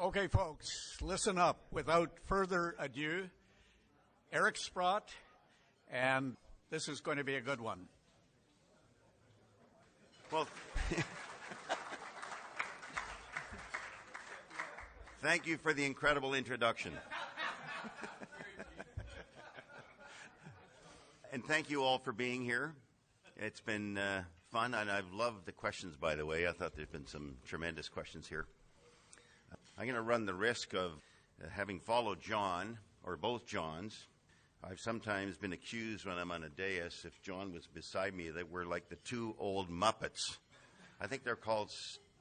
Okay, folks, listen up. Without further ado, Eric Sprott, and this is going to be a good one. Well, thank you for the incredible introduction. And thank you all for being here. It's been fun, and I've loved the questions, by the way. I thought there's been some tremendous questions here. I'm going to run the risk of having followed John, or both Johns. I've sometimes been accused when I'm on a dais, if John was beside me, that we're like the two old Muppets. I think they're called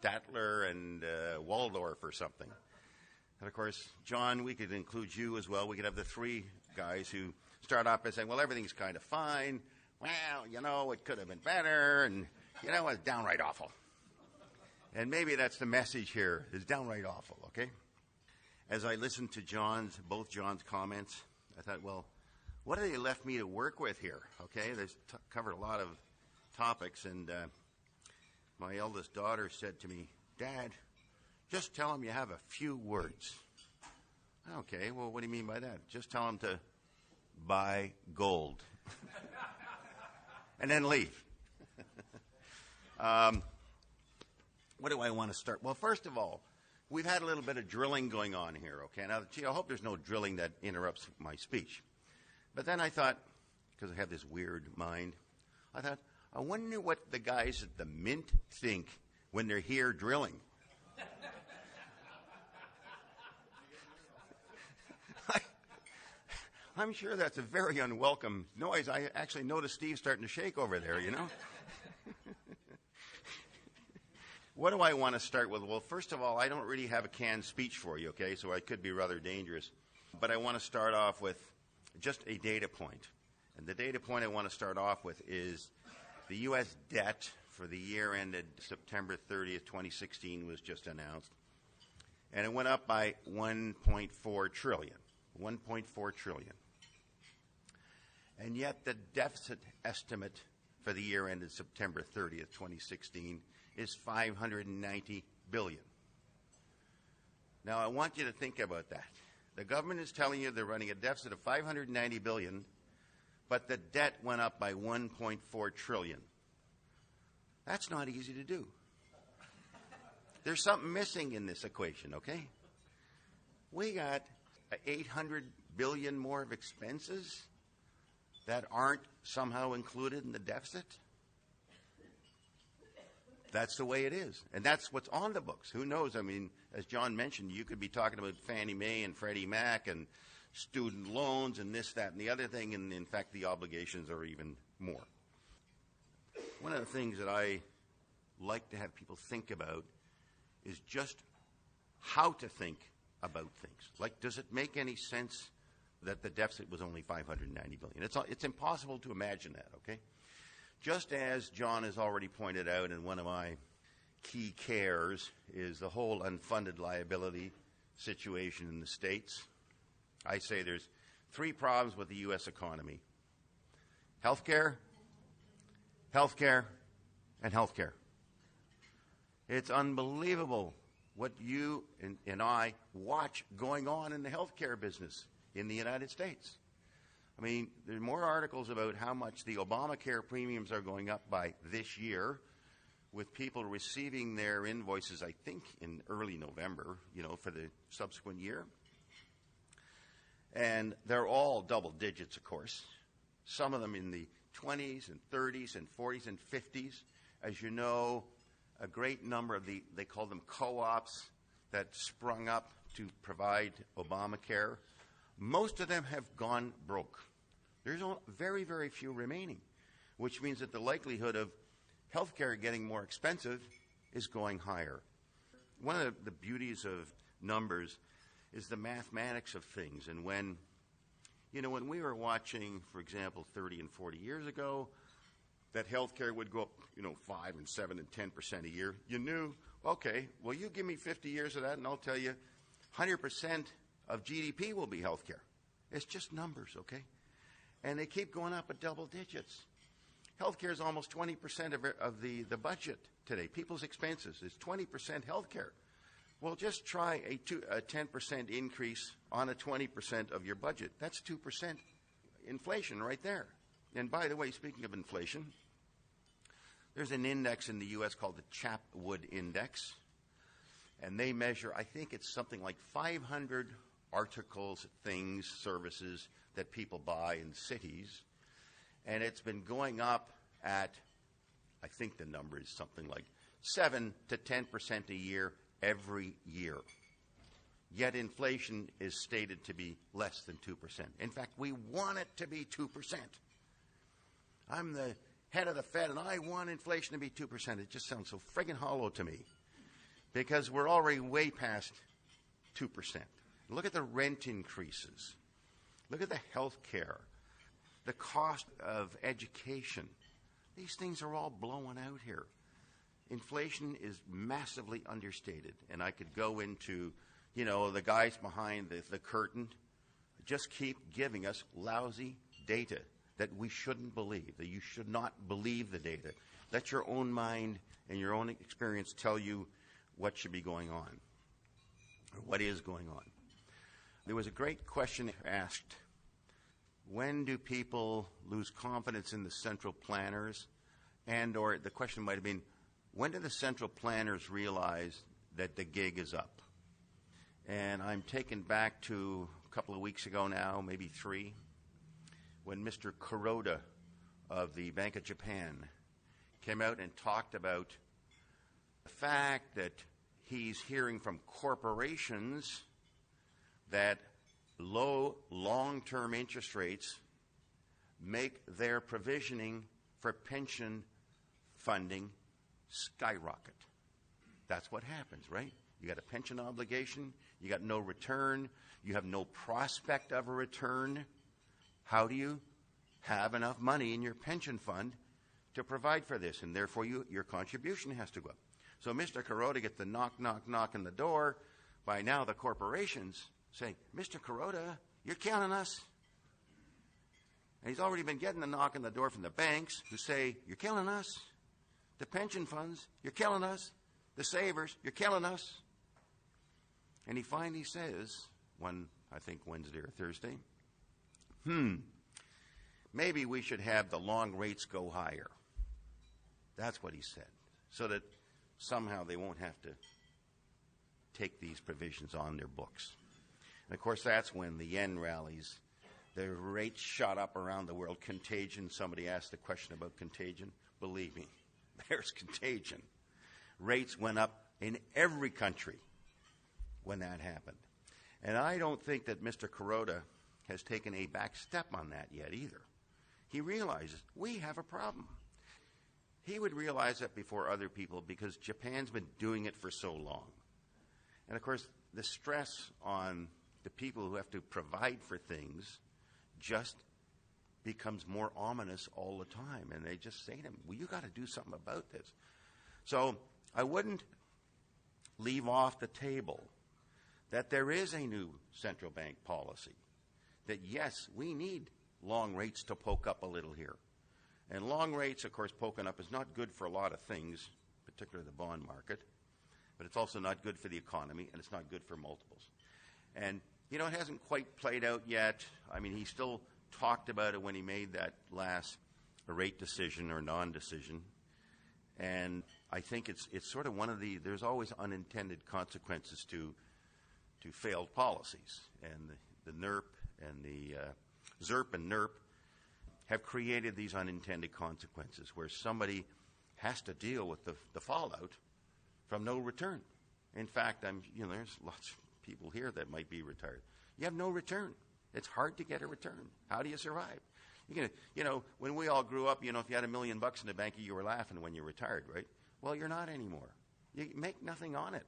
Statler and Waldorf or something. And of course, John, we could include you as well. We could have the three guys who start off by saying, well, everything's kind of fine. Well, you know, it could have been better. And, you know, it's downright awful. And maybe that's the message here, is downright awful, okay? As I listened to both John's comments, I thought, well, what have they left me to work with here, okay? They've covered a lot of topics, and my eldest daughter said to me, Dad, just tell them you have a few words. Okay, well, what do you mean by that? Just tell them to buy gold. And then leave. What do I want to start? Well, first of all, we've had a little bit of drilling going on here, okay? Now, gee, I hope there's no drilling that interrupts my speech. But then I thought, because I have this weird mind, I thought, I wonder what the guys at the Mint think when they're here drilling. I'm sure that's a very unwelcome noise. I actually noticed Steve starting to shake over there, you know? What do I want to start with? Well, first of all, I don't really have a canned speech for you, okay? So I could be rather dangerous. But I want to start off with just a data point. And the data point I want to start off with is the U.S. debt for the year ended September 30th, 2016 was just announced. And it went up by $1.4 trillion. $1.4 trillion. And yet the deficit estimate for the year ended September 30th, 2016 is $590 billion. Now, I want you to think about that. The government is telling you they're running a deficit of $590 billion, but the debt went up by $1.4 trillion. That's not easy to do. There's something missing in this equation, okay? We got $800 billion more of expenses that aren't somehow included in the deficit. That's the way it is. And that's what's on the books. Who knows? I mean, as John mentioned, you could be talking about Fannie Mae and Freddie Mac and student loans and this, that, and the other thing. And in fact, the obligations are even more. One of the things that I like to have people think about is just how to think about things. Like, does it make any sense that the deficit was only $590 billion? It's impossible to imagine that, okay? Just as John has already pointed out, and one of my key cares is the whole unfunded liability situation in the States. I say there's three problems with the U.S. economy. Healthcare, healthcare, and healthcare. It's unbelievable what you and I watch going on in the healthcare business in the United States. I mean, there are more articles about how much the Obamacare premiums are going up by this year, with people receiving their invoices, I think, in early November, you know, for the subsequent year. And they're all double digits, of course. Some of them in the 20s and 30s and 40s and 50s. As you know, a great number of they call them co-ops that sprung up to provide Obamacare. Most of them have gone broke. There's very, very few remaining, which means that the likelihood of health care getting more expensive is going higher. One of the beauties of numbers is the mathematics of things. And when we were watching, for example, 30 and 40 years ago, that health care would go up, 5 and 7 and 10% a year, you knew, okay, well, you give me 50 years of that, and I'll tell you 100% of GDP will be health care. It's just numbers, okay? And they keep going up at double digits. Healthcare is almost 20% of the budget today. People's expenses is 20% healthcare. Well, just try a 10% increase on a 20% of your budget. That's 2% inflation right there. And by the way, speaking of inflation, there's an index in the U.S. called the Chapwood Index, and they measure, I think it's something like 500 articles, things, services that people buy in cities, and it's been going up at, I think the number is something like 7 to 10% a year every year. Yet inflation is stated to be less than 2%. In fact, we want it to be 2%. I'm the head of the Fed, and I want inflation to be 2%. It just sounds so friggin' hollow to me because we're already way past 2%. Look at the rent increases. Look at the health care, the cost of education. These things are all blowing out here. Inflation is massively understated, and I could go into, the guys behind the curtain just keep giving us lousy data that we shouldn't believe, that you should not believe the data. Let your own mind and your own experience tell you what should be going on, or what is going on. There was a great question asked, when do people lose confidence in the central planners? Or the question might have been, when do the central planners realize that the gig is up? And I'm taken back to a couple of weeks ago now, maybe 3, when Mr. Kuroda of the Bank of Japan came out and talked about the fact that he's hearing from corporations that low long-term interest rates make their provisioning for pension funding skyrocket. That's what happens, right? You got a pension obligation, you got no return, you have no prospect of a return. How do you have enough money in your pension fund to provide for this? And therefore your contribution has to go up. So Mr. Kuroda gets the knock on the door. By now the corporations saying, Mr. Kuroda, you're killing us. And he's already been getting the knock on the door from the banks who say, you're killing us. The pension funds, you're killing us. The savers, you're killing us. And he finally says, I think Wednesday or Thursday, maybe we should have the long rates go higher. That's what he said, so that somehow they won't have to take these provisions on their books. And of course, that's when the yen rallies. The rates shot up around the world. Contagion, somebody asked a question about contagion. Believe me, there's contagion. Rates went up in every country when that happened. And I don't think that Mr. Kuroda has taken a back step on that yet either. He realizes we have a problem. He would realize that before other people because Japan's been doing it for so long. And of course, the stress on the people who have to provide for things just becomes more ominous all the time. And they just say to him, well, you got to do something about this. So I wouldn't leave off the table that there is a new central bank policy. That yes, we need long rates to poke up a little here. And long rates, of course, poking up is not good for a lot of things, particularly the bond market. But it's also not good for the economy, and it's not good for multiples. And, it hasn't quite played out yet. I mean, he still talked about it when he made that last rate decision or non-decision. And I think it's sort of one of there's always unintended consequences to failed policies. And the NERP and the ZERP and NERP have created these unintended consequences where somebody has to deal with the fallout from no return. In fact, there's lots of people here that might be retired. You have no return. It's hard to get a return. How do you survive? When we all grew up, if you had $1 million in the bank, you were laughing when you retired, right? Well, you're not anymore. You make nothing on it.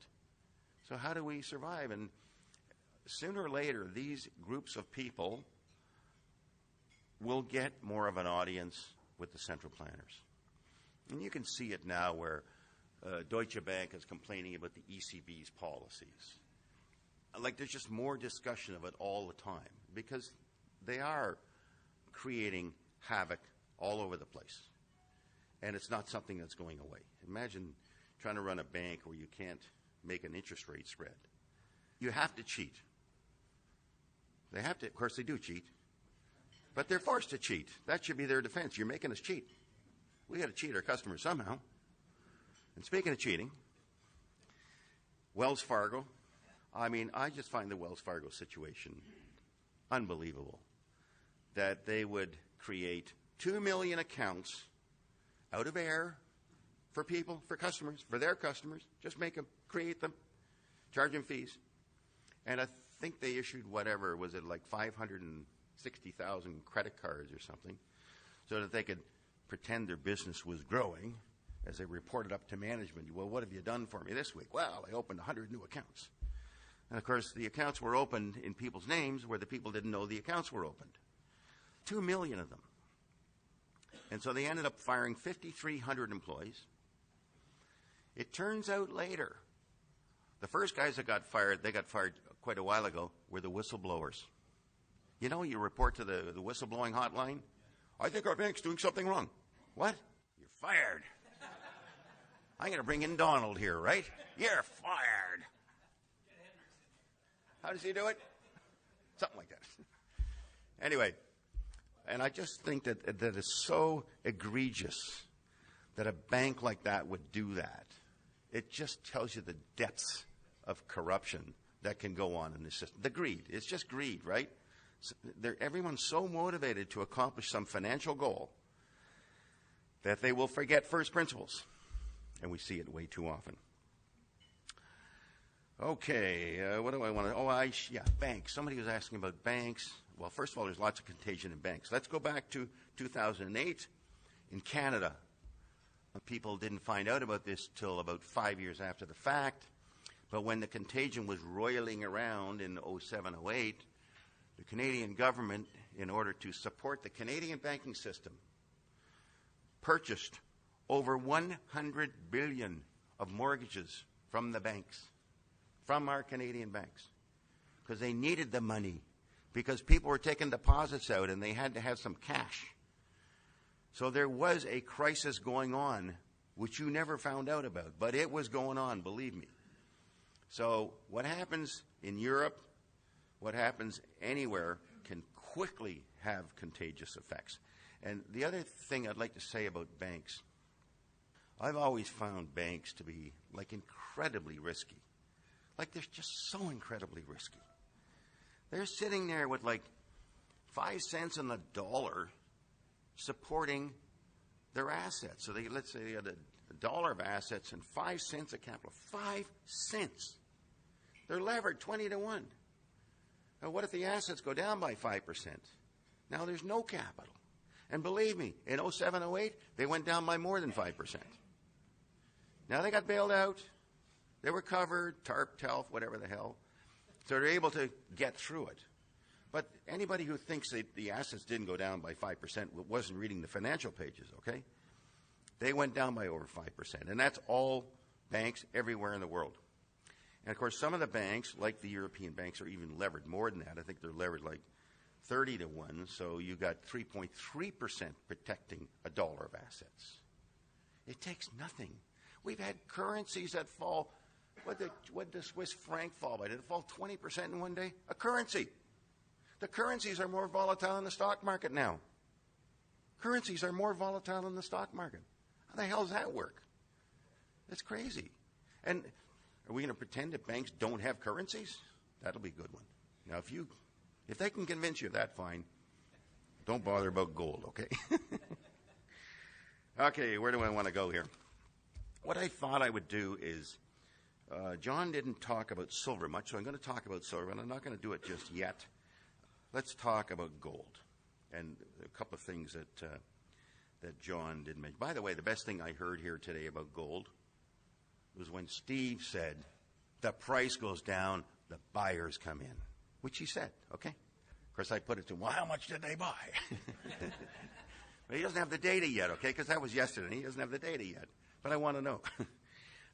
So how do we survive? And sooner or later, these groups of people will get more of an audience with the central planners. And you can see it now where Deutsche Bank is complaining about the ECB's policies. There's just more discussion of it all the time because they are creating havoc all over the place. And it's not something that's going away. Imagine trying to run a bank where you can't make an interest rate spread. You have to cheat. They have to. Of course, they do cheat. But they're forced to cheat. That should be their defense. You're making us cheat. We got to cheat our customers somehow. And speaking of cheating, Wells Fargo, I just find the Wells Fargo situation unbelievable. That they would create 2 million accounts out of air for people, for customers, for their customers. Just make them, create them, charge them fees. And I think they issued whatever, was it like 560,000 credit cards or something, so that they could pretend their business was growing as they reported up to management. Well, what have you done for me this week? Well, I opened 100 new accounts. And, of course, the accounts were opened in people's names where the people didn't know the accounts were opened. 2 million of them. And so they ended up firing 5,300 employees. It turns out later, the first guys that got fired, they got fired quite a while ago, were the whistleblowers. You know, you report to the whistleblowing hotline. I think our bank's doing something wrong. What? You're fired. I'm going to bring in Donald here, right? You're fired. How does he do it? Something like that. Anyway, and I just think that is so egregious that a bank like that would do that. It just tells you the depths of corruption that can go on in this system. The greed. It's just greed, right? Everyone's so motivated to accomplish some financial goal that they will forget first principles. And we see it way too often. Okay, what do I want to... banks. Somebody was asking about banks. Well, first of all, there's lots of contagion in banks. Let's go back to 2008 in Canada. People didn't find out about this till about 5 years after the fact. But when the contagion was roiling around in 07, 08, the Canadian government, in order to support the Canadian banking system, purchased over 100 billion of mortgages from the banks, from our Canadian banks, because they needed the money, because people were taking deposits out and they had to have some cash. So there was a crisis going on, which you never found out about, but it was going on, believe me. So what happens in Europe, what happens anywhere, can quickly have contagious effects. And the other thing I'd like to say about banks, I've always found banks to be like incredibly risky. Like they're just so incredibly risky. They're sitting there with like 5 cents on the dollar supporting their assets. So let's say they had a dollar of assets and 5 cents of capital. 5 cents. They're levered 20 to 1. Now, what if the assets go down by 5%? Now there's no capital. And believe me, in 07, 08, they went down by more than 5%. Now they got bailed out. They were covered, TARP, TELF, whatever the hell. So they're able to get through it. But anybody who thinks that the assets didn't go down by 5% wasn't reading the financial pages, okay? They went down by over 5%. And that's all banks everywhere in the world. And, of course, some of the banks, like the European banks, are even levered more than that. I think they're levered like 30 to 1. So you got 3.3% protecting a dollar of assets. It takes nothing. We've had currencies that fall. What did the Swiss franc fall by? Did it fall 20% in one day? A currency. The currencies are more volatile in the stock market now. Currencies are more volatile in the stock market. How the hell does that work? That's crazy. And are we going to pretend that banks don't have currencies? That'll be a good one. Now, if they can convince you of that, fine. Don't bother about gold, okay? Okay, where do I want to go here? What I thought I would do is, John didn't talk about silver much, so I'm going to talk about silver, and I'm not going to do it just yet. Let's talk about gold and a couple of things that John didn't mention. By the way, the best thing I heard here today about gold was when Steve said, the price goes down, the buyers come in, which he said, okay? Of course, I put it to him, well, how much did they buy? But he doesn't have the data yet, okay, because that was yesterday. He doesn't have the data yet, but I want to know.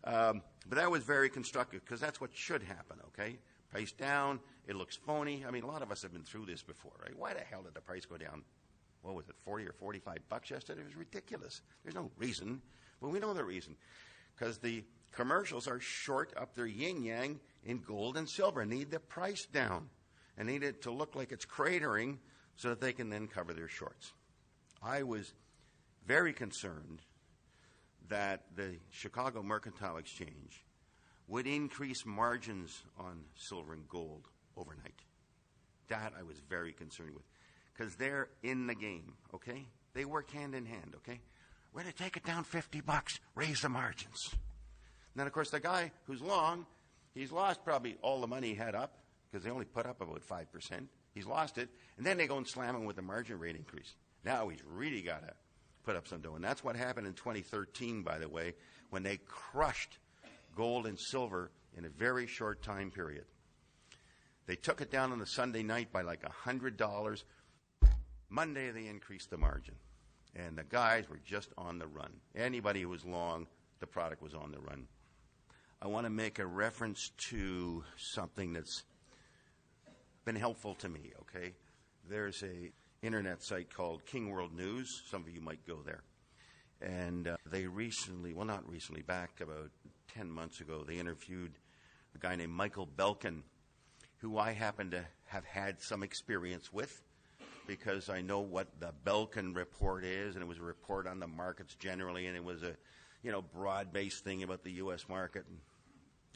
But that was very constructive because that's what should happen, okay? Price down, it looks phony. I mean, a lot of us have been through this before, right? Why the hell did the price go down? What was it, 40 or 45 bucks yesterday? It was ridiculous. There's no reason, but we know the reason. Because the commercials are short up their yin-yang in gold and silver and need the price down and need it to look like it's cratering so that they can then cover their shorts. I was very concerned that the Chicago Mercantile Exchange would increase margins on silver and gold overnight. That I was very concerned with, because they're in the game, okay? They work hand in hand, okay? We're going to take it down $50, raise the margins. And then, of course, the guy who's long, he's lost probably all the money he had up, because they only put up about 5%. He's lost it, and then they go and slam him with the margin rate increase. Now he's really got to put up some dough. And that's what happened in 2013, by the way, when they crushed gold and silver in a very short time period. They took it down on the Sunday night by like $100. Monday, they increased the margin. And the guys were just on the run. Anybody who was long, the product was on the run. I want to make a reference to something that's been helpful to me, okay? There's a internet site called King World News. Some of you might go there. And they recently, well, not recently, back about 10 months ago, they interviewed a guy named Michael Belkin, who I happen to have had some experience with, because I know what the Belkin report is, and it was a report on the markets generally, and it was a, broad-based thing about the U.S. market.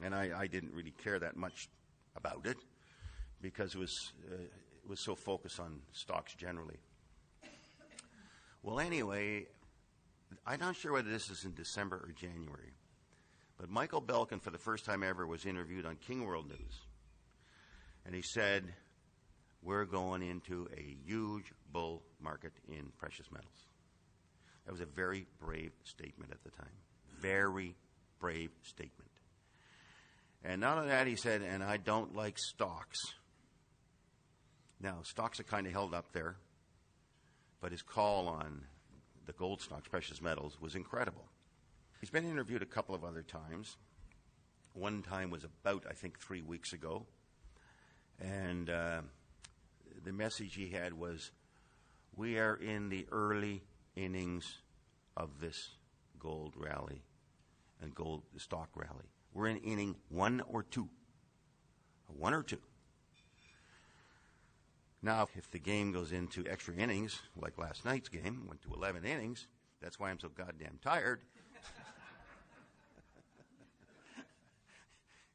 And I didn't really care that much about it, because it was so focused on stocks generally. Well, anyway, I'm not sure whether this is in December or January, but Michael Belkin, for the first time ever, was interviewed on King World News. And he said, we're going into a huge bull market in precious metals. That was a very brave statement at the time. Very brave statement. And not only that, he said, and I don't like stocks. Now, stocks are kind of held up there, but his call on the gold stocks, precious metals, was incredible. He's been interviewed a couple of other times. One time was about, I think, 3 weeks ago. And the message he had was, we are in the early innings of this gold rally and gold stock rally. We're in inning 1 or 2. 1 or 2. Now, if the game goes into extra innings, like last night's game, went to 11 innings, that's why I'm so goddamn tired.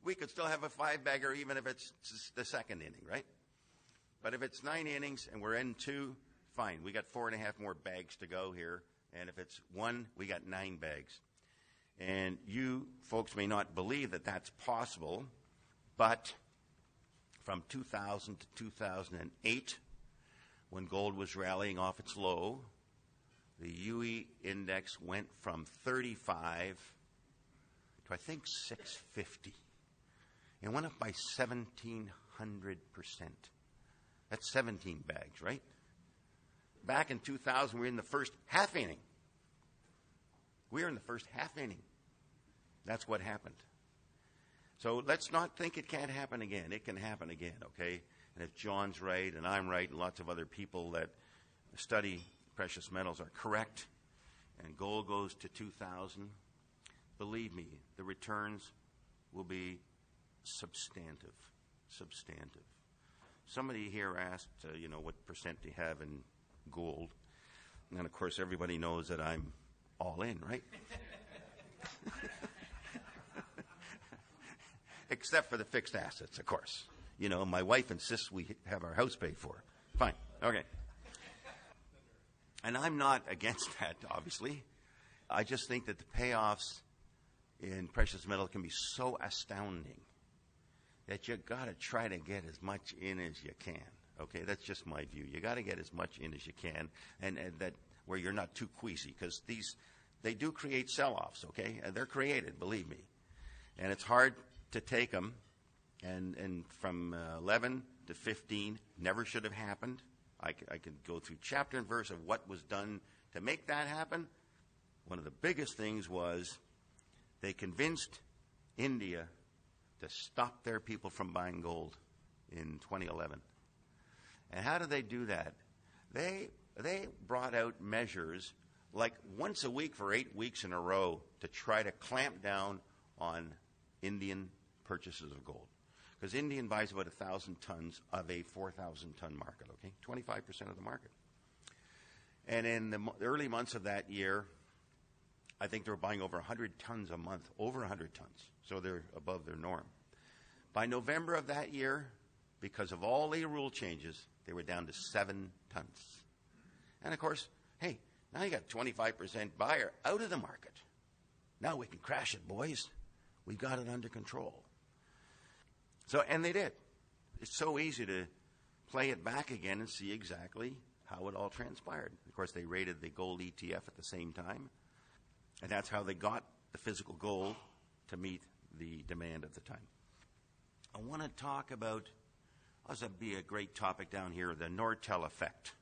We could still have a 5-bagger even if it's the second inning, right? But if it's 9 innings and we're in 2, fine. We got 4.5 more bags to go here. And if it's 1, we got 9 bags. And you folks may not believe that that's possible, but from 2000 to 2008, when gold was rallying off its low, the UE index went from 35 to, I think, 650. It went up by 1,700%. That's 17 bags, right? Back in 2000, we were in the first half inning. We were in the first half inning. That's what happened. So let's not think it can't happen again. It can happen again, okay? And if John's right and I'm right and lots of other people that study precious metals are correct and gold goes to 2,000, believe me, the returns will be substantive. Somebody here asked, what percent do you have in gold? And, of course, everybody knows that I'm all in, right? Except for the fixed assets, of course. My wife insists we have our house paid for. Fine. Okay. And I'm not against that, obviously. I just think that the payoffs in precious metal can be so astounding that you got to try to get as much in as you can. Okay, that's just my view. You got to get as much in as you can, and that where you're not too queasy, because they do create sell-offs. Okay, they're created, believe me, and it's hard to take them. And from 11 to 15 never should have happened. I could go through chapter and verse of what was done to make that happen. One of the biggest things was they convinced India to stop their people from buying gold in 2011. And how did they do that? They brought out measures like once a week for 8 weeks in a row to try to clamp down on Indian purchases of gold. Because Indian buys about 1,000 tons of a 4,000-ton market, okay? 25% of the market. And in the early months of that year, I think they were buying over 100 tons a month, over 100 tons. So they're above their norm. By November of that year, because of all the rule changes, they were down to 7 tons. And of course, hey, now you got 25% buyer out of the market. Now we can crash it, boys. We've got it under control. So, and they did. It's so easy to play it back again and see exactly how it all transpired. Of course, they rated the gold ETF at the same time. And that's how they got the physical gold to meet the demand of the time. I want to talk about, this would be a great topic down here, the Nortel effect.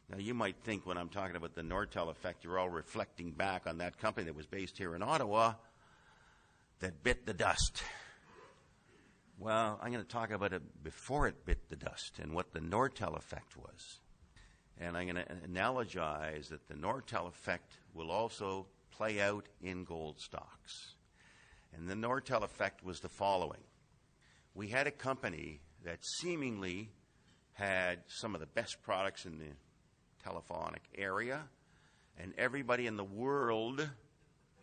Now, you might think when I'm talking about the Nortel effect, you're all reflecting back on that company that was based here in Ottawa that bit the dust. Well, I'm going to talk about it before it bit the dust and what the Nortel effect was. And I'm going to analogize that the Nortel effect will also play out in gold stocks. And the Nortel effect was the following. We had a company that seemingly had some of the best products in the telephonic area, and everybody in the world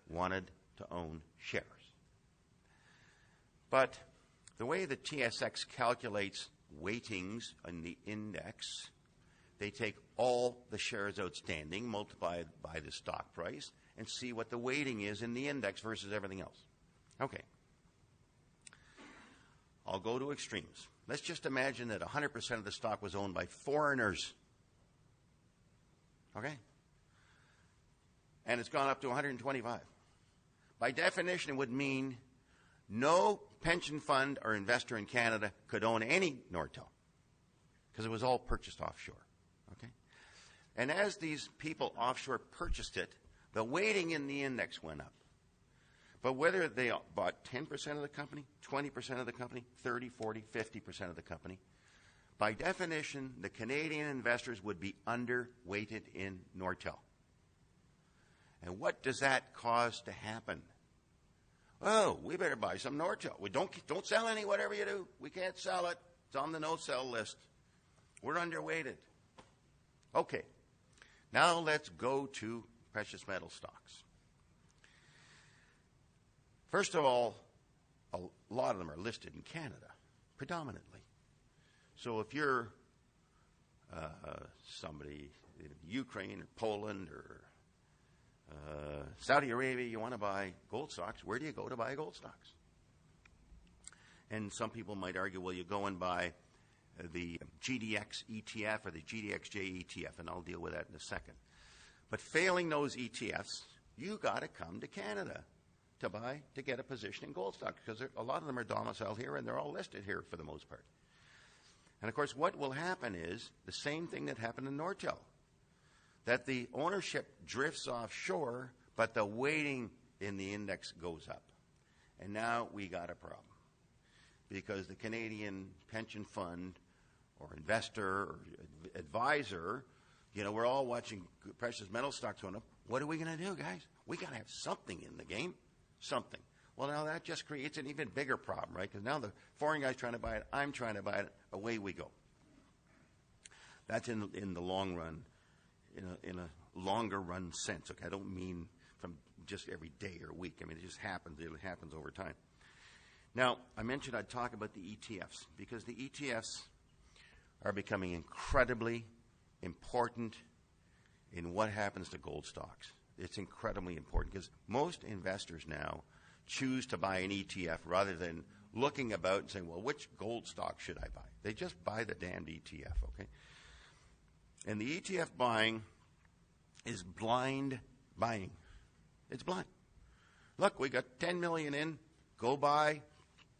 wanted to own shares. But the way the TSX calculates weightings in the index, they take all the shares outstanding, multiplied by the stock price, and see what the weighting is in the index versus everything else. Okay. I'll go to extremes. Let's just imagine that 100% of the stock was owned by foreigners. Okay? And it's gone up to 125. By definition, it would mean no pension fund or investor in Canada could own any Nortel because it was all purchased offshore. Okay? And as these people offshore purchased it, the weighting in the index went up. But whether they bought 10% of the company, 20% of the company, 30, 40, 50% of the company, by definition, the Canadian investors would be underweighted in Nortel. And what does that cause to happen? Oh, we better buy some Nortel. We don't sell any, whatever you do. We can't sell it. It's on the no-sell list. We're underweighted. Okay. Now let's go to precious metal stocks. First of all, a lot of them are listed in Canada, predominantly. So if you're somebody in Ukraine or Poland or Saudi Arabia, you want to buy gold stocks, where do you go to buy gold stocks? And some people might argue, well, you go and buy the GDX ETF or the GDXJ ETF, and I'll deal with that in a second. But failing those ETFs, you got to come to Canada to get a position in gold stocks, because a lot of them are domiciled here and they're all listed here for the most part. And of course, what will happen is the same thing that happened in Nortel, that the ownership drifts offshore, but the weighting in the index goes up. And now we got a problem, because the Canadian pension fund or investor or advisor, we're all watching precious metal stocks going up. What are we going to do, guys? We got to have something in the game. Something. Well, now that just creates an even bigger problem, right? Because now the foreign guy's trying to buy it, I'm trying to buy it, away we go. That's in the long run, in a longer run sense. Okay, I don't mean from just every day or week. I mean, it just happens. It happens over time. Now, I mentioned I'd talk about the ETFs, because the ETFs are becoming incredibly important in what happens to gold stocks. It's incredibly important, because most investors now choose to buy an ETF rather than looking about and saying, well, which gold stock should I buy? They just buy the damned ETF, okay? And the ETF buying is blind buying. It's blind. Look, we got $10 million in. Go buy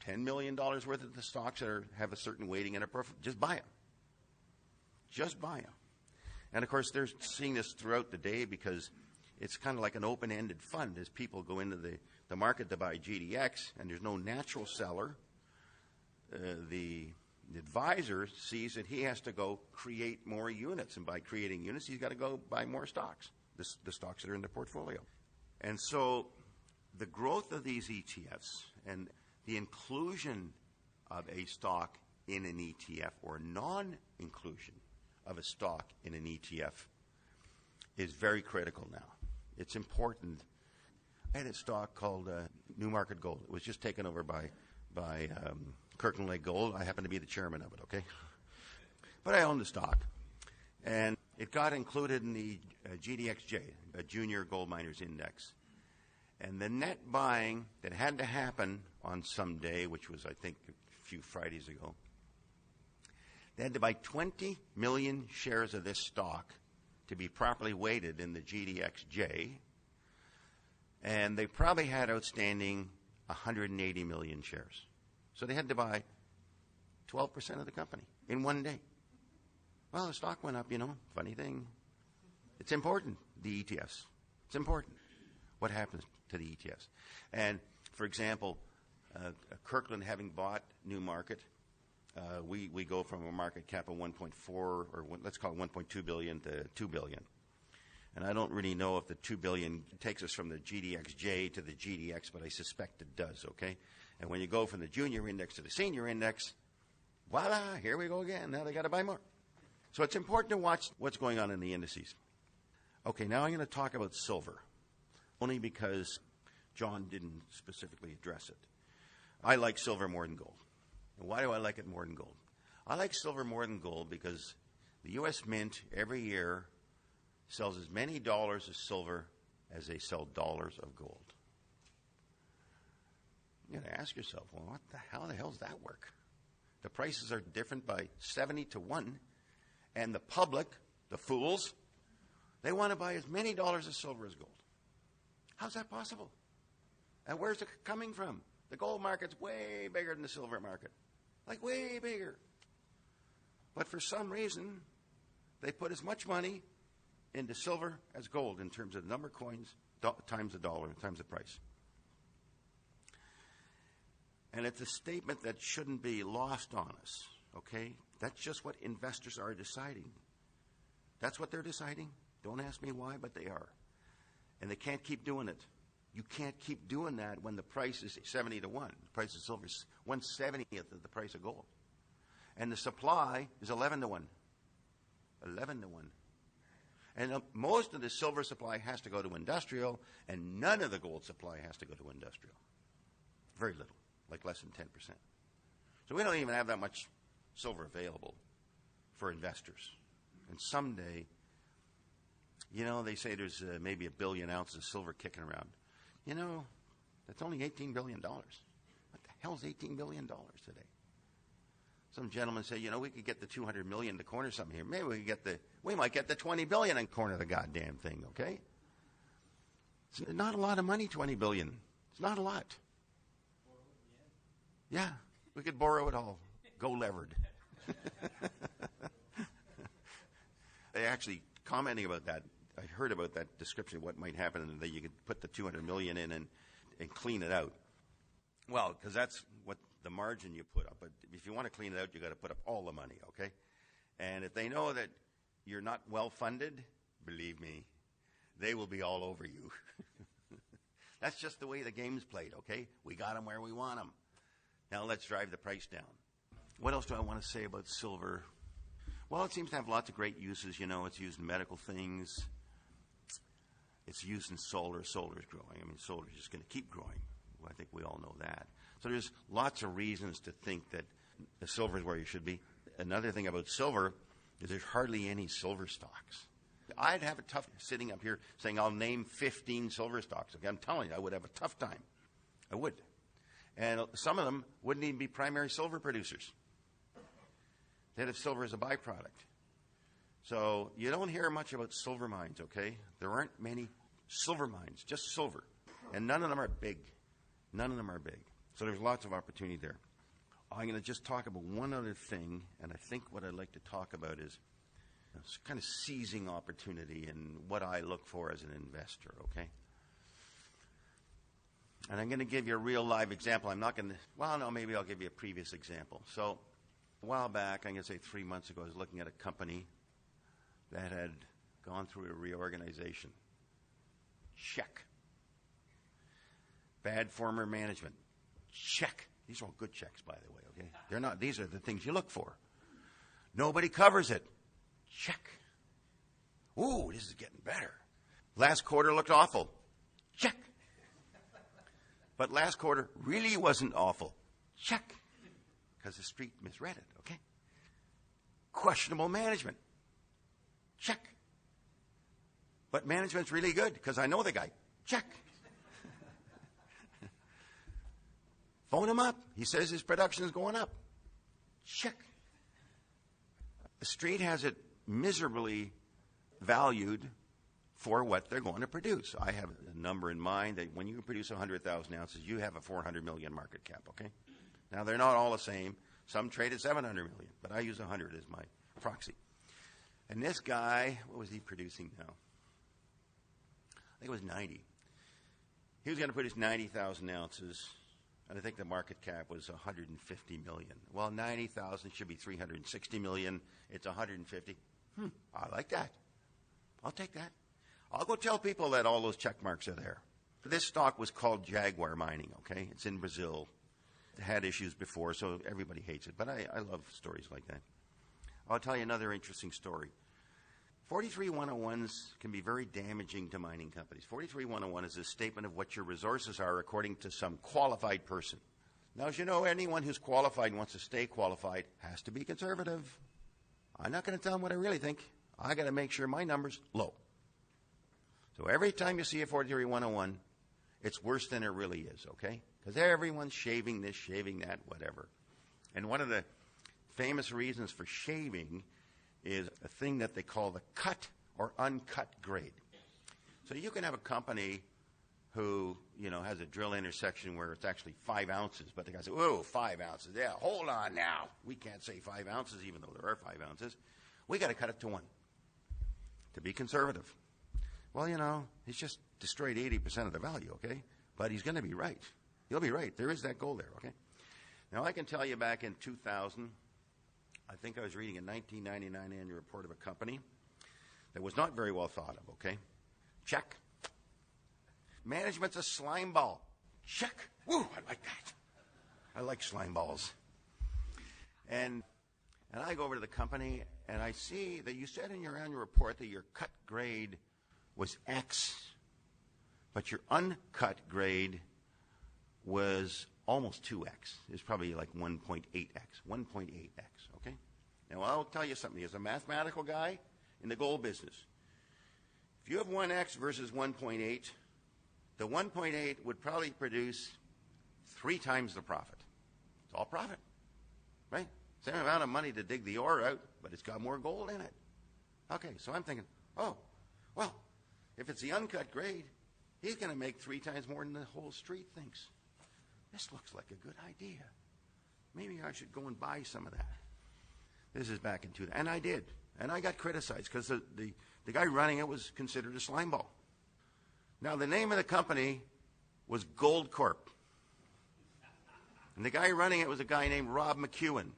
$10 million worth of the stocks that have a certain weighting and a profit. Just buy them. Just buy them. And, of course, they're seeing this throughout the day, because it's kind of like an open-ended fund as people go into the market to buy GDX, and there's no natural seller. The advisor sees that he has to go create more units, and by creating units, he's got to go buy more stocks, the stocks that are in the portfolio. And so the growth of these ETFs and the inclusion of a stock in an ETF or non-inclusion of a stock in an ETF is very critical now. It's important. I had a stock called Newmarket Gold. It was just taken over by Kirkland Lake Gold. I happen to be the chairman of it, okay? But I own the stock. And it got included in the GDXJ, a Junior Gold Miners Index. And the net buying that had to happen on some day, which was, I think, a few Fridays ago, they had to buy 20 million shares of this stock to be properly weighted in the GDXJ. And they probably had outstanding 180 million shares. So they had to buy 12% of the company in one day. Well, the stock went up, funny thing. It's important, the ETFs. It's important what happens to the ETFs. And, for example, Kirkland having bought Newmarket, we go from a market cap of 1.4, or let's call it 1.2 billion to 2 billion. And I don't really know if the 2 billion takes us from the GDXJ to the GDX, but I suspect it does, okay? And when you go from the junior index to the senior index, voila, here we go again. Now they got to buy more. So it's important to watch what's going on in the indices. Okay, now I'm going to talk about silver, only because John didn't specifically address it. I like silver more than gold. And why do I like it more than gold? I like silver more than gold because the U.S. Mint every year sells as many dollars of silver as they sell dollars of gold. You got to ask yourself, well, what the hell does that work? The prices are different by 70 to 1, and the public, the fools, they want to buy as many dollars of silver as gold. How's that possible? And where's it coming from? The gold market's way bigger than the silver market. Like way bigger. But for some reason, they put as much money into silver as gold in terms of the number of coins times the dollar times the price. And it's a statement that shouldn't be lost on us, okay? That's just what investors are deciding. That's what they're deciding. Don't ask me why, but they are. And they can't keep doing it. You can't keep doing that when the price is 70 to 1. The price of silver is 1/70th of the price of gold. And the supply is 11 to 1. 11 to 1. And most of the silver supply has to go to industrial, and none of the gold supply has to go to industrial. Very little, like less than 10%. So we don't even have that much silver available for investors. And someday, they say there's maybe 1 billion ounces of silver kicking around. That's only $18 billion. What the hell's $18 billion today? Some gentlemen say, we could get the 200 million to corner something here. Maybe we might get the 20 billion and corner the goddamn thing, okay? It's not a lot of money, 20 billion. It's not a lot. Yeah, we could borrow it all. Go levered. They actually commenting about that. I heard about that description of what might happen, and that you could put the 200 million in and clean it out. Well, because that's what the margin you put up. But if you want to clean it out, you got to put up all the money, okay? And if they know that you're not well funded, believe me, they will be all over you. That's just the way the game's played, okay? We got them where we want them. Now let's drive the price down. What else do I want to say about silver? Well, it seems to have lots of great uses. It's used in medical things. It's used in solar. Solar is growing. Solar is just going to keep growing. Well, I think we all know that. So there's lots of reasons to think that the silver is where you should be. Another thing about silver is there's hardly any silver stocks. I'd have a tough sitting up here saying I'll name 15 silver stocks. Okay, I'm telling you, I would have a tough time. I would. And some of them wouldn't even be primary silver producers. They'd have silver as a byproduct. So you don't hear much about silver mines, okay? There aren't many silver mines, just silver. And none of them are big. None of them are big. So there's lots of opportunity there. I'm going to just talk about one other thing, and I think what I'd like to talk about is kind of seizing opportunity and what I look for as an investor, okay? And I'm going to give you a real live example. I'm not going to, maybe I'll give you a previous example. So a while back, I'm going to say 3 months ago, I was looking at a company that had gone through a reorganization. Check. Bad former management. Check. These are all good checks, by the way, okay? They're not, these are the things you look for. Nobody covers it. Check. Ooh, this is getting better. Last quarter looked awful. Check. But last quarter really wasn't awful. Check. Because the street misread it, okay? Questionable management. Check. But management's really good because I know the guy. Check. Phone him up. He says his production is going up. Check. The street has it miserably valued for what they're going to produce. I have a number in mind that when you produce 100,000 ounces, you have a 400 million market cap, okay? Now, they're not all the same. Some trade at 700 million, but I use 100 as my proxy. And this guy, what was he producing now? I think it was 90. He was going to produce 90,000 ounces, and I think the market cap was 150 million. Well, 90,000 should be 360 million. It's 150. I like that. I'll take that. I'll go tell people that all those check marks are there. This stock was called Jaguar Mining, okay? It's in Brazil. It had issues before, so everybody hates it. But I love stories like that. I'll tell you another interesting story. 43101s can be very damaging to mining companies. 43101 is a statement of what your resources are according to some qualified person. Now, as you know, anyone who's qualified and wants to stay qualified has to be conservative. I'm not going to tell them what I really think. I got to make sure my number's low. So every time you see a 43101, it's worse than it really is, okay? Because everyone's shaving this, shaving that, whatever. And one of the famous reasons for shaving is a thing that they call the cut or uncut grade. So you can have a company who, has a drill intersection where it's actually 5 ounces, but the guy says, "Whoa, 5 ounces. Yeah, hold on now. We can't say 5 ounces even though there are 5 ounces. We got to cut it to 1 to be conservative." Well, he's just destroyed 80% of the value, okay? But he's going to be right. He'll be right. There is that goal there, okay? Now, I can tell you back in 2000, I think I was reading a 1999 annual report of a company that was not very well thought of, okay? Check. Management's a slime ball. Check. Woo, I like that. I like slime balls. And I go over to the company, and I see that you said in your annual report that your cut grade was X, but your uncut grade was almost 2X. It was probably like 1.8X, 1.8X, okay? Now, I'll tell you something. As a mathematical guy in the gold business, if you have 1X versus 1.8, the 1.8 would probably produce 3 times the profit. It's all profit, right? Same amount of money to dig the ore out, but it's got more gold in it. Okay, so I'm thinking, oh, well, if it's the uncut grade, he's going to make 3 times more than the whole street thinks. This looks like a good idea. Maybe I should go and buy some of that. This is back in 2000. And I did. And I got criticized because the guy running it was considered a slime ball. Now, the name of the company was Gold Corp. And the guy running it was a guy named Rob McEwen,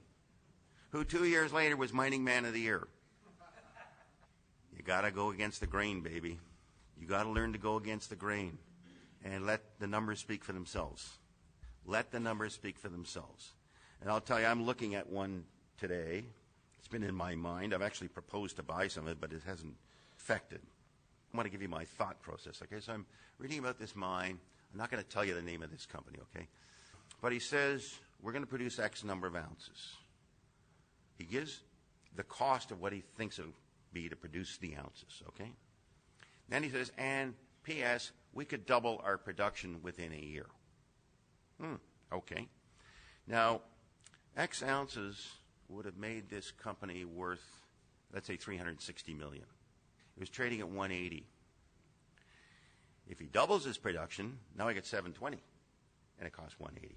who 2 years later was Mining Man of the Year. You got to go against the grain, baby. You got to learn to go against the grain and let the numbers speak for themselves. Let the numbers speak for themselves. And I'll tell you, I'm looking at one today. It's been in my mind. I've actually proposed to buy some of it, but it hasn't affected. I want to give you my thought process, okay? So I'm reading about this mine. I'm not going to tell you the name of this company, okay? But he says, we're going to produce X number of ounces. He gives the cost of what he thinks it will be to produce the ounces, okay? Then he says, and P.S., we could double our production within a year. Okay. Now, X ounces would have made this company worth, let's say, $360 million. It was trading at 180. If he doubles his production, now I get 720, and it costs 180.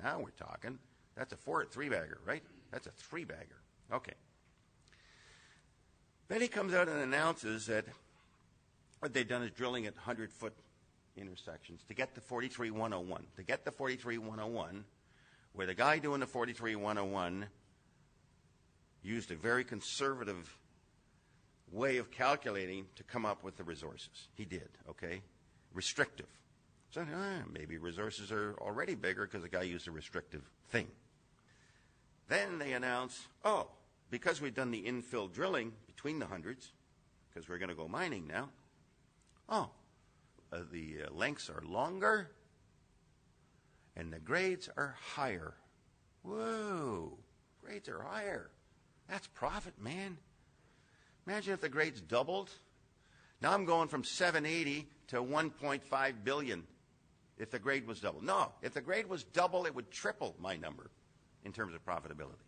Now we're talking. That's a 3-bagger, right? That's a 3-bagger. Okay. Then he comes out and announces that what they've done is drilling at 100-foot intersections to get the 43101. To get the 43101, where the guy doing the 43101 used a very conservative way of calculating to come up with the resources. He did, okay? Restrictive. So maybe resources are already bigger because the guy used a restrictive thing. Then they announce, oh, because we've done the infill drilling between the hundreds, because we're going to go mining now, the lengths are longer and the grades are higher. Whoa, grades are higher. That's profit, man. Imagine if the grades doubled. Now I'm going from 780 to 1.5 billion if the grade was double. No, if the grade was double, it would triple my number in terms of profitability.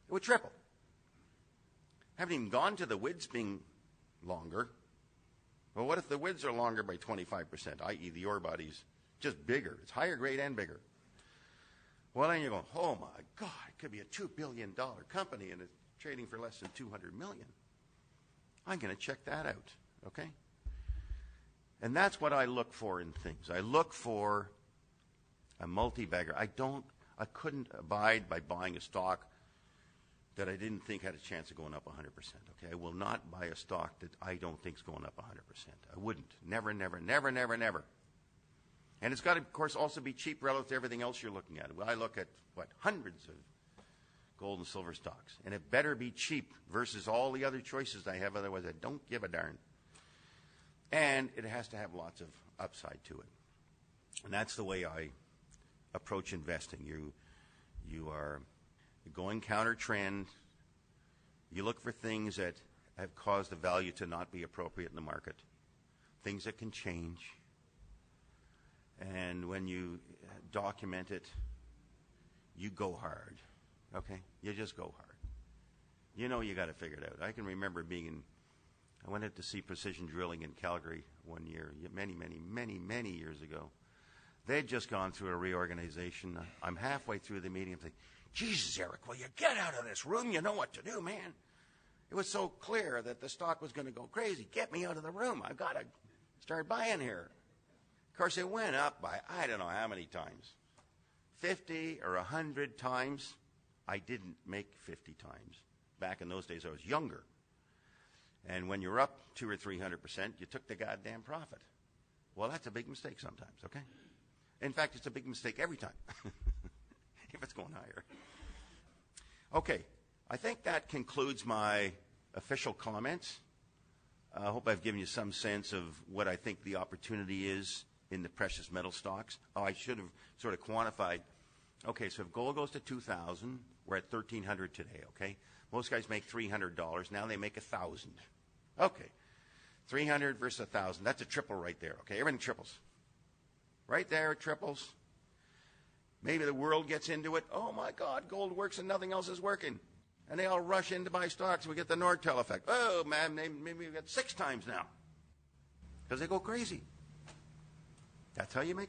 It would triple. I haven't even gone to the widths being longer. Well, what if the widths are longer by 25%, i.e. the ore body's just bigger? It's higher grade and bigger. Well, then you're going, oh my God, it could be a $2 billion company and it's trading for less than $200 million. I'm going to check that out, okay? And that's what I look for in things. I look for a multi-bagger. I couldn't abide by buying a stock that I didn't think had a chance of going up 100%, okay? I will not buy a stock that I don't think is going up 100%. I wouldn't. Never, never, never, never, never. And it's got to, of course, also be cheap relative to everything else you're looking at. Well, I look at, hundreds of gold and silver stocks. And it better be cheap versus all the other choices I have. Otherwise, I don't give a darn. And it has to have lots of upside to it. And that's the way I approach investing. You are going counter trend. You look for things that have caused the value to not be appropriate in the market. Things that can change. And when you document it, you go hard, okay? You just go hard. You know you got to figure it out. I can remember I went out to see Precision Drilling in Calgary one year, many years ago. They'd just gone through a reorganization. I'm halfway through the meeting. I'm thinking, Jesus, Eric, will you get out of this room? You know what to do, man. It was so clear that the stock was going to go crazy. Get me out of the room. I've got to start buying here. Of course, it went up by I don't know how many times. 50 or 100 times. I didn't make 50 times. Back in those days, I was younger. And when you're up 200 or 300%, you took the goddamn profit. Well, that's a big mistake sometimes, okay? In fact, it's a big mistake every time, if it's going higher. Okay, I think that concludes my official comments. I hope I've given you some sense of what I think the opportunity is in the precious metal stocks. Oh, I should have sort of quantified. Okay, so if gold goes to 2,000, we're at 1,300 today, okay? Most guys make $300. Now they make 1,000. Okay, 300 versus 1,000. That's a triple right there, okay? Everything triples. Right there, it triples. Maybe the world gets into it. Oh, my God, gold works and nothing else is working. And they all rush in to buy stocks. We get the Nortel effect. Oh, man, maybe we got 6 times now. Because they go crazy. That's how you make